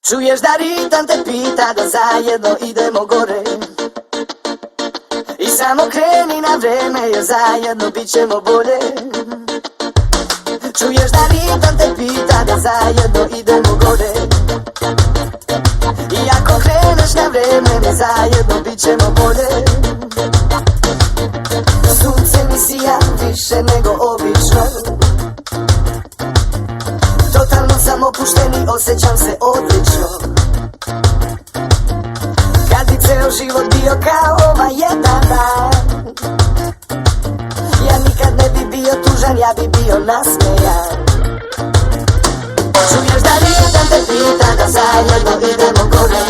Čuješ da ritam te pita da zajedno idemo gore. I samo kreni na vreme jer zajedno bit ćemo bolje. Čuješ da ritam te pita da zajedno idemo gore. I ako kreneš na vreme mi zajedno bit ćemo bolje. Sunce mi sija više nego obično. Totalno sam opušten i osjećam se odlično. Kad bi ceo život bio kao ovaj jedan dan, ja nikad ne bi bio tužan, ja bi bio nasmejan. Čuješ da ritam te pita da zajedno idemo gore.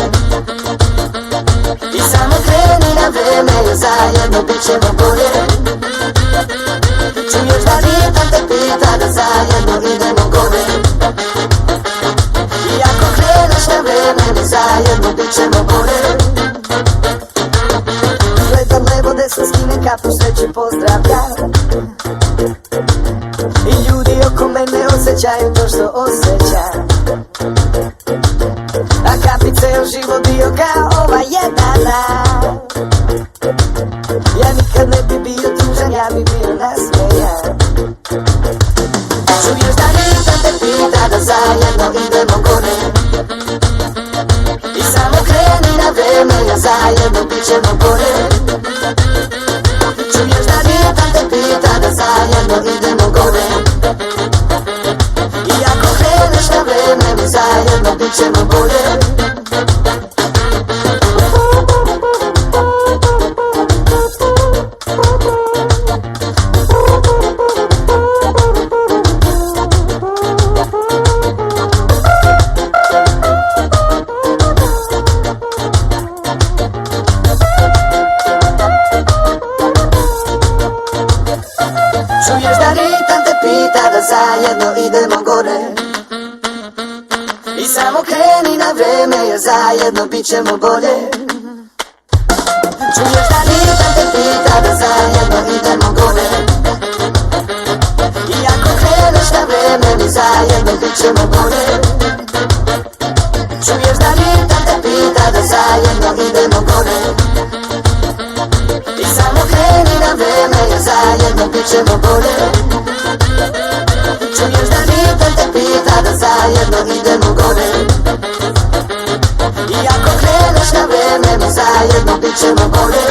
I samo kreni na vreme jer zajedno bit ćemo bolje. Čuješ da ritam te pita da zajedno idemo gore. I ako kreneš na vreme mi zajedno bit ćemo bolje. Gledam levo desno, skinem kapu, sreće pozdravljam. I ljudi oko mene osjećaju to što osjećam. A kad bi ceo život bio kao ovaj jedan dan, ja nikad ne bi bio tužan, ja bi bio nasmejan. Čuješ da ritam te pita da zajedno idemo gore. I samo kreni na vreme jer zajedno bit ćemo bolje. Čuješ da ritam te pita da zajedno idemo gore. I ako kreneš na vreme mi zajedno bit ćemo bolje. Čuješ da ritam te pita da zajedno idemo gore. I samo kreni na vreme jer zajedno bit ćemo bolje. Čuješ da ritam te pita da zajedno idemo gore. I ako kreneš na vreme mi zajedno bit ćemo bolje. Čuješ da ritam te pita da zajedno idemo gore. I samo kreni na vreme jer zajedno bit ćemo bolje. Čuješ da ritam te pita da zajedno idemo gore. I ako kreneš na vreme mi zajedno bit ćemo bolje.